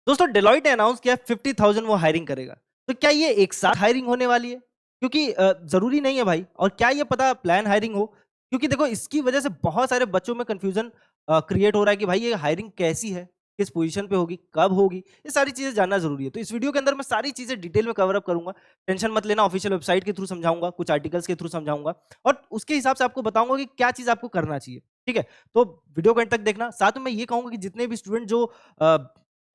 दोस्तों डेलॉइट ने अनाउंस किया 50,000 वो हायरिंग करेगा। तो क्या ये एक साथ हायरिंग होने वाली है? क्योंकि जरूरी नहीं है भाई। और क्या ये पता प्लान हायरिंग हो? क्योंकि देखो इसकी वजह से बहुत सारे बच्चों में कंफ्यूजन क्रिएट हो रहा है कि भाई ये हायरिंग कैसी है, किस पोजीशन पे होगी, कब होगी, ये सारी चीजें जानना जरूरी है। तो इस वीडियो के अंदर मैं सारी चीजें डिटेल में कवर अप करूंगा। टेंशन मत लेना, ऑफिशियल वेबसाइट के थ्रू समझाऊंगा, कुछ आर्टिकल्स के थ्रू समझाऊंगा और उसके हिसाब से आपको बताऊंगा कि क्या चीज आपको करना चाहिए। ठीक है, तो वीडियो को एंड तक देखना। साथ में मैं ये कहूंगा कि जितने भी स्टूडेंट जो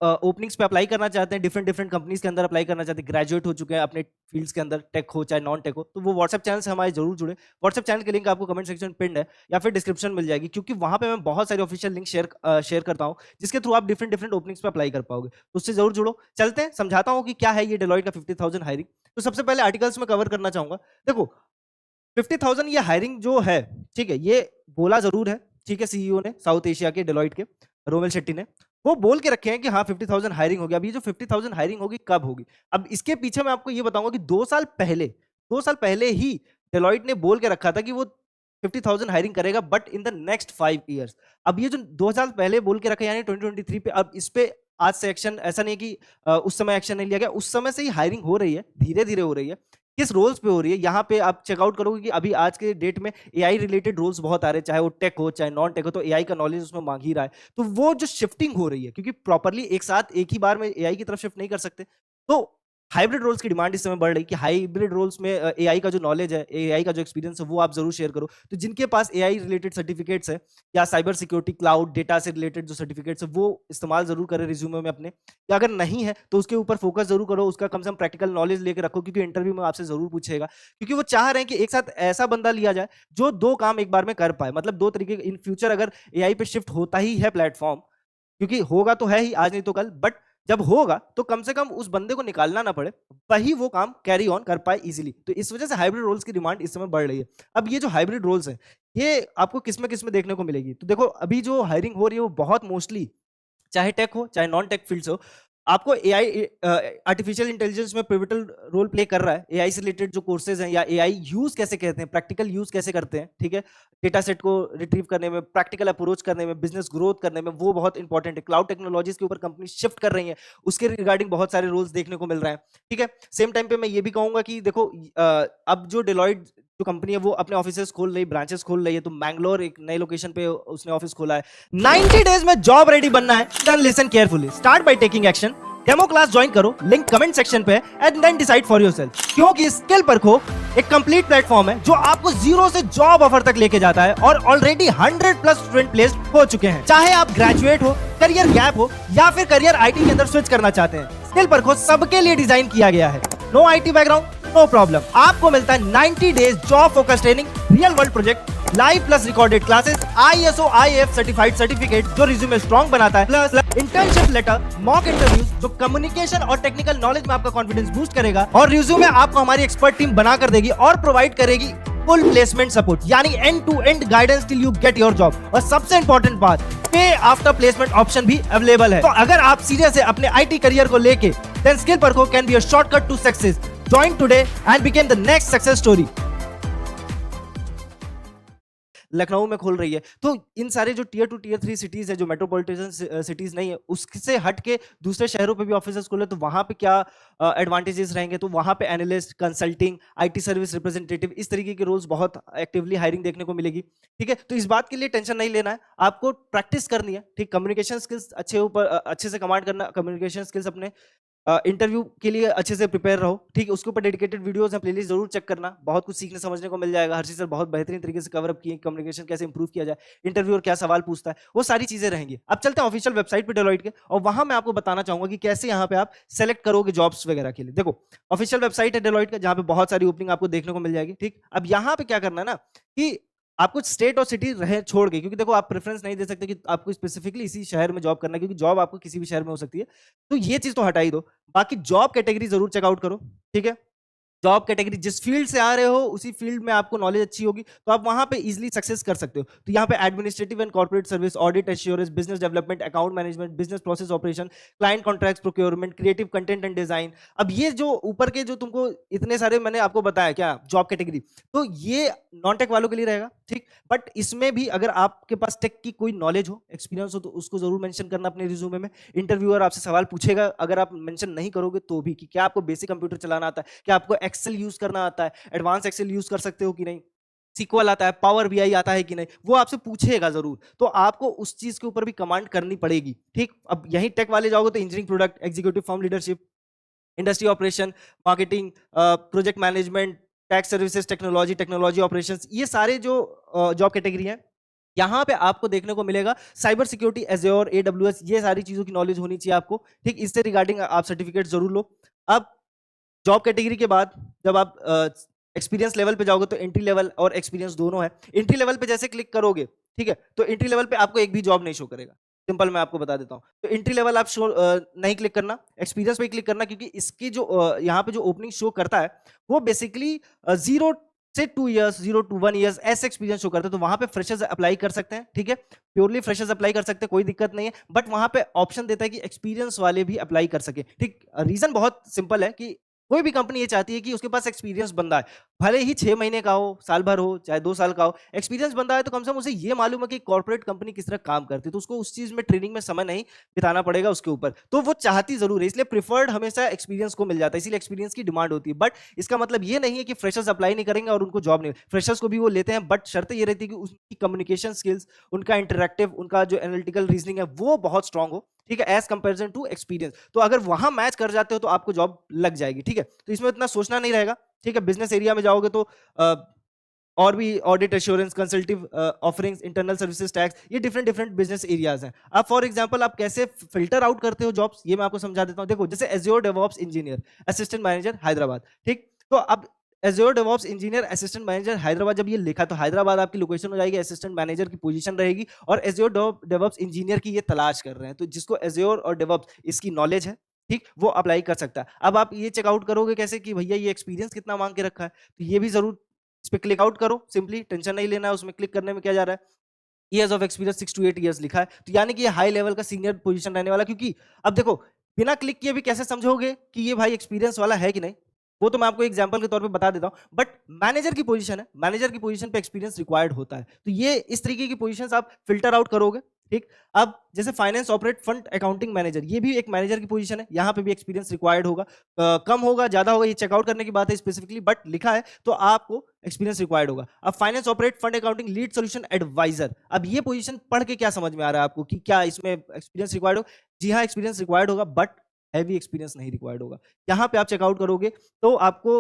ओपनिंग्स पे अप्लाई करना चाहते हैं, डिफरेंट डिफरेंट कंपनीज के अंदर अप्लाई करना चाहते हैं, ग्रेजुएट हो चुके हैं अपने फील्ड्स के अंदर, टेक हो चाहे नॉन टेक हो, तो वो व्हाट्सएप चैनल से हमारे जरूर जुड़े। व्हाट्सएप चैनल की लिंक आपको कमेंट सेक्शन में पिंड है या फिर डिस्क्रिप्शन मिल जाएगी, क्योंकि वहां पे मैं बहुत सारी ऑफिशियल लिंक शेयर करता हूँ जिसके थ्रू आप डिफरेंट डिफरेंट ओपनिंग्स पे अप्लाई कर पाओगे। तो उससे जरूर जुड़ो। चलते हैं, समझाता हूँ कि क्या है ये डेलॉइट का 50,000 हायरिंग। तो सबसे पहले आर्टिकल्स में कवर करना चाहूंगा। देखो 50,000 ये हायरिंग जो है, ठीक है, ये बोला जरूर है, ठीक है, सीईओ ने साउथ एशिया के डेलॉइट के, रोमेल शेट्टी ने, वो बोल के रखे हैं कि हाँ 50,000 हायरिंग होगी। अब ये जो 50,000 हायरिंग होगी कब होगी, अब इसके पीछे मैं आपको ये बताऊंगा कि 2 साल पहले ही डेलॉइट ने बोल के रखा था कि वो 50,000 हायरिंग करेगा, but in the next 5 years. अब ये जो 2 साल पहले बोल के रखा यानी 2023 पे, अब इस पे आज से एक्शन, ऐसा नहीं है कि उस समय एक्शन नहीं लिया गया, उस समय से ही हायरिंग हो रही है, धीरे धीरे हो रही है। किस रोल्स पे हो रही है, यहाँ पे आप चेकआउट करोगे कि अभी आज के डेट में एआई रिलेटेड रोल्स बहुत आ रहे हैं, चाहे वो टेक हो चाहे नॉन टेक हो, तो एआई का नॉलेज उसमें मांग ही रहा है। तो वो जो शिफ्टिंग हो रही है, क्योंकि प्रॉपरली एक साथ एक ही बार में एआई की तरफ शिफ्ट नहीं कर सकते, तो हाइब्रिड रोल्स की डिमांड इस समय बढ़ रही है कि हाइब्रिड रोल्स में एआई का जो नॉलेज है, एआई का जो एक्सपीरियंस है, वो आप जरूर शेयर करो। तो जिनके पास एआई रिलेटेड सर्टिफिकेट्स है या साइबर सिक्योरिटी क्लाउड डेटा से रिलेटेड जो सर्टिफिकेट्स है, वो इस्तेमाल जरूर करें रिज्यूमे में अपने, या अगर नहीं है तो उसके ऊपर फोकस जरूर करो, उसका कम से कम प्रैक्टिकल नॉलेज लेके रखो, क्योंकि इंटरव्यू में आपसे जरूर पूछेगा। क्योंकि वो चाह रहे हैं कि एक साथ ऐसा बंदा लिया जाए जो दो काम एक बार में कर पाए, मतलब दो तरीके। इन फ्यूचर अगर एआई पे शिफ्ट होता ही है प्लेटफॉर्म, क्योंकि होगा तो है ही आज नहीं तो कल, बट जब होगा तो कम से कम उस बंदे को निकालना ना पड़े, वही वो काम कैरी ऑन कर पाए इजीली। तो इस वजह से हाइब्रिड रोल्स की डिमांड इस समय बढ़ रही है। अब ये जो हाइब्रिड रोल्स हैं, ये आपको किस में देखने को मिलेगी? तो देखो अभी जो हायरिंग हो रही है वो बहुत मोस्टली, चाहे टेक हो चाहे नॉन टेक फील्ड्स हो, आपको एआई, आर्टिफिशियल इंटेलिजेंस में पिवटल रोल प्ले कर रहा है। एआई से रिलेटेड जो कोर्सेज हैं, या एआई यूज कैसे करते हैं, प्रैक्टिकल यूज कैसे करते हैं, ठीक है, डेटा सेट को रिट्रीव करने में, प्रैक्टिकल अप्रोच करने में, बिजनेस ग्रोथ करने में, वो बहुत इंपॉर्टेंट है। क्लाउड टेक्नोलॉजीज के ऊपर कंपनी शिफ्ट कर रही है, उसके रिगार्डिंग बहुत सारे रोल्स देखने को मिल रहे हैं। ठीक है, सेम टाइम पे मैं ये भी कहूंगा कि देखो अब जो डेलॉइट जो कंपनी है वो अपने ऑफिसेस खोल रही, ब्रांचेस खोल रही है। तो मैंगलोर एक नए लोकेशन पे उसने ऑफिस खोला है। 90 डेज में जॉब रेडी बनना है, then listen carefully, start by taking action. Demo class join करो, लिंक कमेंट सेक्शन पे, and then decide for yourself. क्योंकि स्किल परखो एक कंप्लीट प्लेटफॉर्म है जो आपको जीरो से जॉब ऑफर तक लेके जाता है, और ऑलरेडी 100+ स्टूडेंट प्लेस्ड हो चुके हैं। चाहे आप ग्रेजुएट हो, करियर गैप हो, या फिर करियर आईटी के अंदर स्विच करना चाहते हैं, स्किल परखो सबके लिए डिजाइन किया गया है। No IT background no problem, आपको मिलता है 90 days job focus training, real world project, live plus recorded classes, ISO IAF certified certificate जो रिज्यूमे स्ट्रांग बनाता है, plus internship letter, mock interviews जो कम्युनिकेशन और टेक्निकल नॉलेज में आपका कॉन्फिडेंस बूस्ट करेगा, और रिज्यूमे आपको हमारी एक्सपर्ट टीम बना कर देगी और प्रोवाइड करेगी फुल प्लेसमेंट सपोर्ट, यानी end to end guidance till you get your job. और सबसे इंपॉर्टेंट बात, पे आफ्टर प्लेसमेंट ऑप्शन भी अवेलेबल है। तो अगर आप सीरियस है अपने आईटी करियर को लेके, then skill Parkho can be a shortcut to success. Join today and become the next success story. Lucknow में खोल रही है, तो इन सारे जो टियर 2 टियर 3 सिटीज है, जो मेट्रोपॉलिटन सिटीज नहीं है, उससे हट के दूसरे शहरों पे भी ऑफिसेस खोले, तो वहां पे क्या एडवांटेजेस रहेंगे? तो वहां पे analyst, consulting, IT service representative, इस तरीके के रोल्स बहुत एक्टिवली हायरिंग देखने को मिलेगी। ठीक है, तो इस बात के लिए टेंशन नहीं लेना है, आपको प्रैक्टिस करनी है। ठीक, कम्युनिकेशन स्किल्स अच्छे से कमांड करना, कम्युनिकेशन स्किल्स अपने इंटरव्यू के लिए अच्छे से प्रिपेयर रहो। ठीक है, उसके ऊपर डेडिकेटेड वीडियोस हैं, प्लेलिस्ट जरूर चेक करना, बहुत कुछ सीखने समझने को मिल जाएगा। हर्षित सर बहुत बेहतरीन तरीके से कवर अप किए, कम्युनिकेशन कैसे इंप्रूव किया जाए, इंटरव्यू और क्या सवाल पूछता है, वो सारी चीजें रहेंगी। अब चलते हैं ऑफिशियल वेबसाइट पे डेलॉइट के, और वहां मैं आपको बताना चाहूंगा कि कैसे यहाँ पे आप सेलेक्ट करोगे जॉब्स वगैरह के लिए। देखो ऑफिशियल वेबसाइट है डेलॉइट का, जहाँ पे बहुत सारी ओपनिंग आपको देखने को मिल जाएगी। ठीक, अब यहाँ पे क्या करना है ना, कि आपको स्टेट और सिटी रहे छोड़ के, क्योंकि देखो आप प्रेफरेंस नहीं दे सकते कि आपको स्पेसिफिकली इसी शहर में जॉब करना है, क्योंकि जॉब आपको किसी भी शहर में हो सकती है। तो ये चीज तो हटा ही दो, बाकी जॉब कैटेगरी जरूर चेकआउट करो। ठीक है, जॉब कैटेगरी जिस फील्ड से आ रहे हो उसी फील्ड में आपको नॉलेज अच्छी होगी तो आप वहां पे इजीली सक्सेस कर सकते हो। तो यहाँ पे administrative and corporate service, audit assurance, business development, account management, business process operation, client contract, procurement, creative content and design. अब ये जो ऊपर के जो तुमको इतने सारे मैंने आपको बताया क्या जॉब कैटेगरी, तो ये नॉन टेक वालों के लिए रहेगा, ठीक। बट इसमें भी अगर आपके पास टेक की कोई नॉलेज हो, एक्सपीरियंस हो, तो उसको जरूर मेंशन करना अपने रिज्यूमे में। इंटरव्यूअर आपसे सवाल पूछेगा अगर आप मेंशन नहीं करोगे तो भी, कि क्या आपको बेसिक कंप्यूटर चलाना आता है, क्या आपको एक्सेल यूज करना आता है, एडवांस एक्सेल यूज कर सकते हो कि नहीं, सीक्वल आता है, पावर बीआई आता है कि नहीं, वो आपसे पूछेगा जरूर। तो आपको उस चीज के ऊपर भी कमांड करनी पड़ेगी, ठीक। अब यही टेक वाले जाओगे तो engineering, product, executive form leadership, industry operation, marketing, project management, tax services, technology, technology operations, ये सारे जो जॉब कैटेगरी हैं यहाँ पे आपको देखने को मिलेगा। साइबर सिक्योरिटी, एज़्योर, एडब्ल्यूएस, ये सारी चीजों की नॉलेज होनी चाहिए आपको, ठीक। इससे रिगार्डिंग आप सर्टिफिकेट जरूर लो। अब जॉब कैटेगरी के बाद जब आप एक्सपीरियंस लेवल पे जाओगे तो एंट्री लेवल और एक्सपीरियंस दोनों है। एंट्री लेवल पे जैसे क्लिक करोगे, ठीक है, तो एंट्री लेवल पे आपको एक भी जॉब नहीं शो करेगा। सिंपल मैं आपको बता देता हूं। तो एंट्री लेवल आप शो नहीं क्लिक करना, एक्सपीरियंस पे क्लिक करना, क्योंकि इसकी जो यहाँ पे जो ओपनिंग शो करता है वो बेसिकली 0 से 2 इयर्स, 0 to 1 इयर्स ऐसे एक्सपीरियंस शो करते हैं। तो वहां पे फ्रेशर्स अप्लाई कर सकते हैं, ठीक है, प्योरली फ्रेशर्स अप्लाई कर सकते हैं, कोई दिक्कत नहीं है। बट वहां पे ऑप्शन देता है कि एक्सपीरियंस वाले भी अप्लाई कर सके, ठीक। रीजन बहुत सिंपल है कि कोई भी कंपनी ये चाहती है कि उसके पास एक्सपीरियंस बंदा है, भले ही 6 महीने का हो, साल भर हो, चाहे 2 साल का हो, एक्सपीरियंस बंदा है तो कम से कम उसे ये मालूम है कि कॉर्पोरेट कंपनी किस तरह काम करती है, तो उसको उस चीज में ट्रेनिंग में समय नहीं बिताना पड़ेगा उसके ऊपर। तो वो चाहती जरूर है, इसलिए प्रिफर्ड हमेशा एक्सपीरियंस को मिल जाता है, इसलिए एक्सपीरियंस की डिमांड होती है। बट इसका मतलब ये नहीं है कि फ्रेशर्स अप्लाई नहीं करेंगे और उनको जॉब नहीं, फ्रेशर्स को भी वो लेते हैं, बट शर्त ये रहती है कि उसकी कम्युनिकेशन स्किल्स, उनका इंटरेक्टिव, उनका जो एनालिटिकल रीजनिंग है वो बहुत स्ट्रांग हो, ठीक है, एज कंपेरिजन टू एक्सपीरियंस। तो अगर वहां मैच कर जाते हो तो आपको जॉब लग जाएगी, ठीक है। तो इसमें इतना सोचना नहीं रहेगा, ठीक है। बिजनेस एरिया में जाओगे तो और भी audit assurance, consultative offerings, internal services, tax, ये डिफरेंट डिफरेंट बिजनेस एरियाज हैं। अब फॉर एग्जांपल आप कैसे फिल्टर आउट करते हो जॉब्स, ये मैं आपको समझा देता हूं। देखो, जैसे Azure DevOps engineer, assistant manager, Hyderabad, ठीक। तो अब Azure DevOps engineer, assistant manager, Hyderabad, जब ये लिखा तो हैदराबाद आपकी लोकेशन हो जाएगी, असिस्टेंट मैनेजर की पोजीशन रहेगी, और एज़्योर डेवऑप्स इंजीनियर की ये तलाश कर रहे हैं। तो जिसको एज़्योर और डेवऑप्स इसकी नॉलेज है, ठीक, वो अप्लाई कर सकता है। अब आप ये चेकआउट करोगे कैसे कि भैया ये एक्सपीरियंस कितना मांग के रखा है, तो ये भी जरूर इस पे क्लिक आउट करो, सिंपली टेंशन नहीं लेना है उसमें क्लिक करने में क्या जा रहा है। Years of experience 6 to 8 years लिखा है, तो यानी कि ये हाई लेवल का सीनियर पोजीशन रहने वाला। क्योंकि अब देखो, बिना क्लिक किए भी कैसे समझोगे कि ये भाई एक्सपीरियंस वाला है कि नहीं, वो तो मैं आपको एग्जांपल के तौर पे बता देता हूं। बट मैनेजर की पोजीशन है, मैनेजर की पोजीशन पे एक्सपीरियंस रिक्वायर्ड होता है, तो ये इस तरीके की पोजीशंस आप फिल्टर आउट करोगे, ठीक। अब जैसे finance operate fund accounting manager, ये भी एक मैनेजर की पोजीशन है, यहाँ पे भी एक्सपीरियंस रिक्वायर्ड होगा। कम होगा, ज्यादा होगा, ये चेकआउट करने की बात है स्पेसिफिकली, बट लिखा है तो आपको एक्सपीरियंस रिक्वायर्ड होगा। अब finance operate fund accounting lead solution advisor, अब ये पोजीशन पढ़ के क्या समझ में आ रहा है आपको कि क्या इसमें एक्सपीरियंस रिक्वायर्ड हो? जी हाँ, एक्सपीरियंस रिक्वायर्ड होगा, बट हैवी एक्सपीरियंस नहीं रिक्वायर्ड होगा। यहाँ पे आप चेकआउट करोगे तो आपको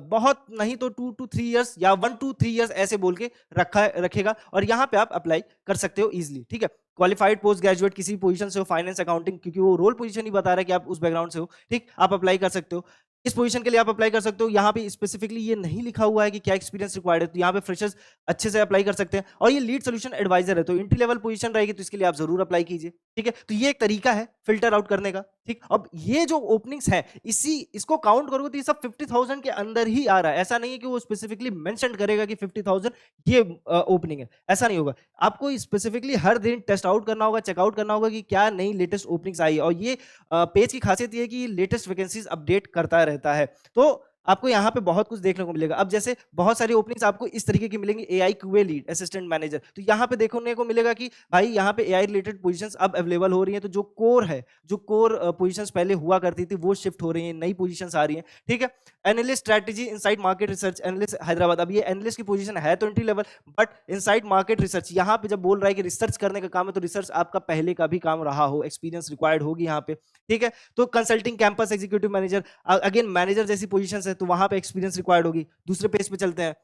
बहुत नहीं तो 2 to 3 इयर्स या 1 to 3 इयर्स ऐसे बोल के रखेगा, और यहाँ पे आप अप्लाई कर सकते हो इजिली, ठीक है। क्वालिफाइड पोस्ट ग्रेजुएट किसी पोजीशन से हो, फाइनेंस अकाउंटिंग, क्योंकि वो रोल पोजीशन ही बता रहा है कि आप उस बैकग्राउंड से हो, ठीक, आप अप्लाई कर सकते हो। इस पोजीशन के लिए आप अप्लाई कर सकते हो। यहाँ पे स्पेसिफिकली ये नहीं लिखा हुआ है कि क्या एक्सपीरियंस रिक्वायर्ड है, तो यहाँ पे फ्रेशर्स अच्छे से अप्लाई कर सकते हैं। और ये लीड सोल्यूशन एडवाइजर है, तो एंट्री लेवल पोजीशन रहेगी, तो इसके लिए आप जरूर अप्लाई कीजिए, ठीक है। तो ये एक तरीका है फिल्टर आउट करने का, ठीक। अब ये जो ओपनिंग्स है, इसको काउंट करोगे तो ये सब 50,000 के अंदर ही आ रहा है। ऐसा नहीं है कि वो स्पेसिफिकली मेंशन करेगा कि 50,000 ये ओपनिंग है, ऐसा नहीं होगा। आपको स्पेसिफिकली हर दिन टेस्ट आउट करना होगा, चेकआउट करना होगा कि क्या नई लेटेस्ट ओपनिंग्स आई है। और ये पेज की खासियत ये है कि लेटेस्ट वैकेंसीज अपडेट करता रहता है, तो आपको यहाँ पे बहुत कुछ देखने को मिलेगा। अब जैसे बहुत सारी ओपनिंग्स आपको इस तरीके की मिलेंगी, AI QA lead, assistant manager, तो यहाँ पे देखने को मिलेगा कि भाई यहाँ पे एआई रिलेटेड पोजीशंस अब अवेलेबल हो रही हैं। तो जो कोर है, जो कोर पोजीशंस पहले हुआ करती थी वो शिफ्ट हो रही हैं, नई पोजीशंस आ रही हैं, ठीक है। Analyst strategy, inside market research analyst Hyderabad, अब ये एनालिस्ट की पोजीशन है तो entry level, but inside market research, यहाँ पे जब बोल रहा है कि रिसर्च करने का काम है, तो रिसर्च आपका पहले का भी काम रहा हो, एक्सपीरियंस रिक्वायर्ड होगी यहाँ पे, ठीक है। तो consulting campus executive manager, again manager जैसी पोजीशंस है, तो वहां पे एक्सपीरियंस रिक्वायर्ड होगी। दूसरे पेज पे चलते हैं,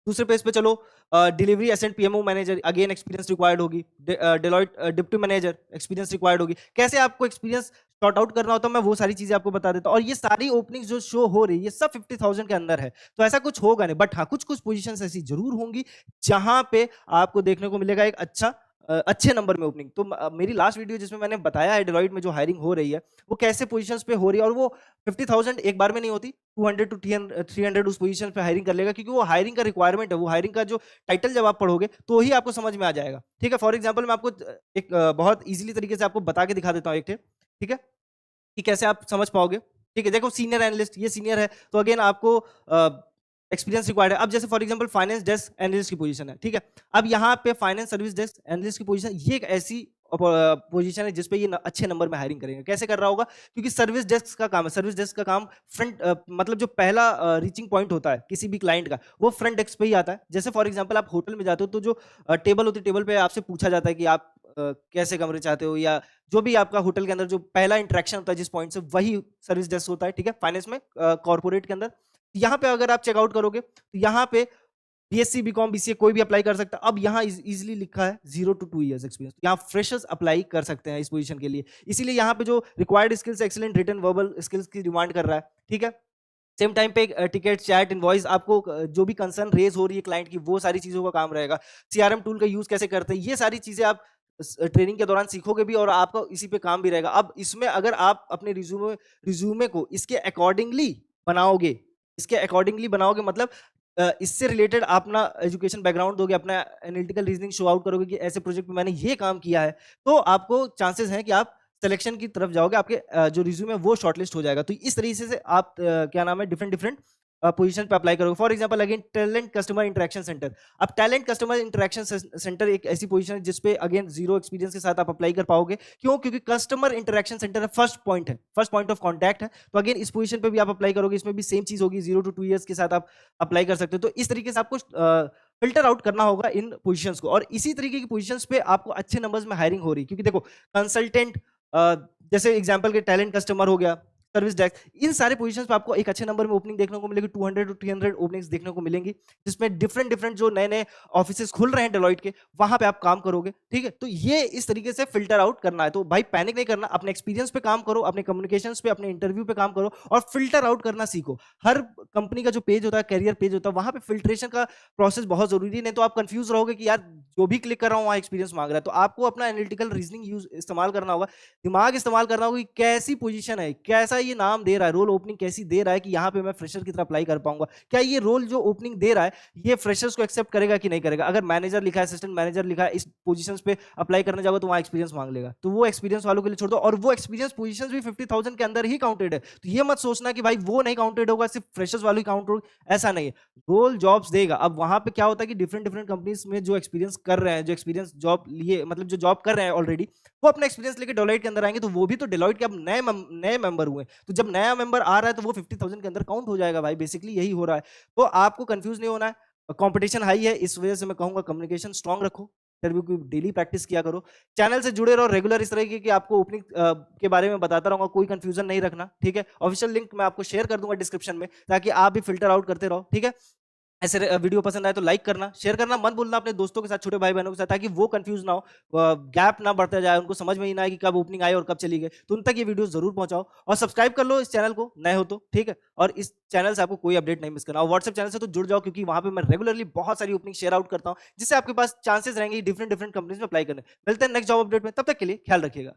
दूसरे पेज पे चलो, delivery ascent PMO manager, again experience required होगी। Deloitte deputy manager, experience required होगी। कैसे आपको एक्सपीरियंस सॉर्ट आउट करना होता है, मैं वो सारी चीजें आपको बता देता हूँ। और ये सारी ओपनिंग्स जो शो हो रही है, ये सब 50,000 के अंदर है, तो ऐसा कुछ होगा नहीं। बट हाँ, कुछ कुछ पोजीशंस ऐसी जरूर होंगी जहां पे आपको देखने को मिलेगा एक अच्छा अच्छे नंबर में ओपनिंग। तो मेरी लास्ट वीडियो जिसमें मैंने बताया है डेलॉइट में जो हायरिंग हो रही है, वो कैसे पोजीशंस पे हो रही है, और वो 50,000 एक बार में नहीं होती, 200 टू 300 उस पोजीशन पे हायरिंग कर लेगा, क्योंकि वो हायरिंग का रिक्वायरमेंट है। वो हायरिंग का जो टाइटल जब आप पढ़ोगे तो ही आपको समझ में आ जाएगा। ठीक है, फॉर एग्जाम्पल मैं आपको एक बहुत ईजिली तरीके से आपको बता के दिखा देता हूँ एक ठे, ठीक है, कि कैसे आप समझ पाओगे। ठीक है, देखो सीनियर एनालिस्ट, ये सीनियर है, तो अगेन आपको एक्सपीरियंस रिक्वायर्ड है। अब जैसे for example finance desk analyst की पोजीशन है, ठीक है, अब यहाँ पे फाइनेंस सर्विस डेस्क एनालिस्ट की पोजीशन, ये एक ऐसी पोजीशन है जिसपे ये अच्छे नंबर में हायरिंग करेंगे। कैसे कर रहा होगा, क्योंकि सर्विस डेस्क का काम है। सर्विस डेस्क का काम फ्रंट मतलब जो पहला रीचिंग पॉइंट होता है किसी भी क्लाइंट का, वो फ्रंट डेस्क पे ही आता है। जैसे फॉर एग्जांपल आप होटल में जाते हो तो जो टेबल होती है, टेबल पे आपसे पूछा जाता है कि आप कैसे कमरे चाहते हो, या जो भी आपका होटल के अंदर जो पहला इंटरेक्शन होता है जिस पॉइंट से, वही सर्विस डेस्क होता है। ठीक है, फाइनेंस में कॉर्पोरेट के अंदर यहाँ पे अगर आप चेकआउट करोगे तो यहाँ पे बीएससी बीकॉम बीसीए कोई भी अप्लाई कर सकता है। अब यहाँ इजीली लिखा है 0 to 2 years एक्सपीरियंस, यहाँ फ्रेशर्स अप्लाई कर सकते हैं इस पोजीशन के लिए। इसीलिए यहाँ पे जो required skills, excellent written verbal skills की डिमांड कर रहा है। ठीक है, सेम टाइम पे टिकट चैट इनवॉइस, आपको जो भी कंसर्न रेज हो रही है क्लाइंट की, वो सारी चीजों का काम रहेगा। सीआरएम टूल का यूज कैसे करते हैं, ये सारी चीजें आप ट्रेनिंग के दौरान सीखोगे भी, और आपका इसी पे काम भी रहेगा। अब इसमें अगर आप अपने रिज्यूमे को इसके अकॉर्डिंगली बनाओगे, इसके अकॉर्डिंगली बनाओगे, मतलब इससे रिलेटेड आप अपना एजुकेशन बैकग्राउंड दोगे, अपना एनालिटिकल रीजनिंग शो आउट करोगे कि ऐसे प्रोजेक्ट में मैंने ये काम किया है, तो आपको चांसेस हैं कि आप सिलेक्शन की तरफ जाओगे, आपके जो रिज्यूम है वो शॉर्टलिस्ट हो जाएगा। तो इस तरीके से आप क्या नाम है, डिफरेंट डिफरेंट पोजीशन पे अप्लाई करोगे। For example again talent customer interaction centre. अब टैलेंट कस्टमर इंटरेक्शन सेंटर एक ऐसी पोजीशन है जिसपे अगेन जीरो एक्सपीरियंस के साथ आप अप्लाई कर पाओगे। क्यों? क्योंकि कस्टमर इंटरेक्शन सेंटर है, फर्स्ट पॉइंट है, फर्स्ट पॉइंट ऑफ कॉन्टैक्ट है। तो अगेन इस पोजीशन पे भी आप अप्लाई करोगे, इसमें भी सेम चीज होगी, 0 to 2 years के साथ आप अप्लाई कर सकते हो। तो इस तरीके से आपको फिल्टर आउट करना होगा इन पोजीशंस को, और इसी तरीके की पोजीशंस पे आपको अच्छे नंबर्स में हायरिंग हो रही है। क्योंकि देखो कंसल्टेंट, जैसे एग्जांपल के टैलेंट कस्टमर हो गया, सर्विस डेस्क, इन सारे पोजीशंस पे आपको एक अच्छे नंबर में ओपनिंग देखने को मिलेगी। 200 to 300 ओपनिंग्स देखने को मिलेंगी, जिसमें डिफरेंट डिफरेंट जो नए नए ऑफिसेस खुल रहे हैं डेलॉइट के, वहां पे आप काम करोगे। ठीक है, तो ये इस तरीके से फिल्टर आउट करना है। तो भाई पैनिक नहीं करना, अपने एक्सपीरियंस पे काम करो, अपने कम्युनिकेशंस पे, अपने इंटरव्यू पे काम करो, और फिल्टर आउट करना सीखो। हर कंपनी का जो पेज होता है, कैरियर पेज होता है, वहां पे फिल्ट्रेशन का प्रोसेस बहुत जरूरी है। नहीं तो आप कंफ्यूज रहोगे कि यार जो भी क्लिक कर रहा हूँ वहां एक्सपीरियंस मांग रहा है। तो आपको अपना एनालिटिकल रीजनिंग यूज इस्तेमाल करना होगा, दिमाग इस्तेमाल करना होगा कि कैसी पोजीशन है, कैसा ये नाम दे रहा है, रोल ओपनिंग कैसी दे रहा है कि यहाँ पे मैं फ्रेशर की तरह अप्लाई कर पाऊंगा। क्या ये रोल जो ओपनिंग दे रहा है ये फ्रेशर्स को एक्सेप्ट करेगा कि नहीं करेगा। अगर मैनेजर लिखा है, असिस्टेंट मैनेजर लिखा है, इस पोजीशंस पे अप्लाई करने जाओगे तो वहाँ एक्सपीरियंस मांग लेगा, तो वो एक्सपीरियंस वालों के लिए छोड़ दो। और वो एक्सपीरियंस पोजीशंस भी 50,000 के अंदर ही काउंटेड है। तो ये मत सोचना कि भाई वो नहीं काउंटेड होगा, सिर्फ फ्रेशर्स वालों ही काउंट होगा, ऐसा नहीं है। रोल जॉब्स देगा। अब वहां पे क्या होता है कि डिफरेंट डिफरेंट कंपनीज में जो एक्सपीरियंस कर रहे हैं, जो एक्सपीरियंस जॉब लिए, मतलब जो जॉब कर रहे हैं ऑलरेडी, वो अपना एक्सपीरियंस लेके डेलॉइट के अंदर आएंगे, तो वो भी तो डेलॉइट के अब नए मेंबर हुए। तो जब नया मेंबर आ रहा है तो वो 50,000 के अंदर काउंट हो जाएगा भाई, बेसिकली यही हो रहा है। तो आपको कंफ्यूज नहीं होना है, कंपटीशन हाई है, इस वजह से मैं कहूंगा कम्युनिकेशन स्ट्रांग रखो, इंटरव्यू की डेली प्रैक्टिस किया करो, चैनल से जुड़े रहो रेगुलर, इस तरह की आपको ओपनिंग के बारे में बताता रहूंगा, कोई कंफ्यूजन नहीं रखना। ठीक है, ऑफिशियल लिंक मैं आपको शेयर कर दूंगा डिस्क्रिप्शन में, ताकि आप भी फिल्टर आउट करते रहो। ठीक है, ऐसे वीडियो पसंद आए तो लाइक करना, शेयर करना मत भूलना अपने दोस्तों के साथ, छोटे भाई बहनों के साथ, ताकि वो कंफ्यूज ना हो, गैप ना बढ़ता जाए, उनको समझ में ही ना आए कि कब ओपनिंग आई और कब चली गई। तो उन तक ये वीडियो जरूर पहुंचाओ, और सब्सक्राइब कर लो इस चैनल को, नए हो तो। ठीक है, और इस चैनल से आपको कोई अपडेट नहीं मिस करना, और व्हाट्सएप चैनल से तो जुड़ जाओ, क्योंकि वहां पे मैं रेगुलरली बहुत सारी ओपनिंग शेयर आउट करता हूं, जिससे आपके पास चांसेस रहेंगे डिफरेंट डिफरेंट कंपनीज में अप्लाई करने। मिलते हैं नेक्स्ट जॉब अपडेट में, तब तक के लिए ख्याल रखिएगा।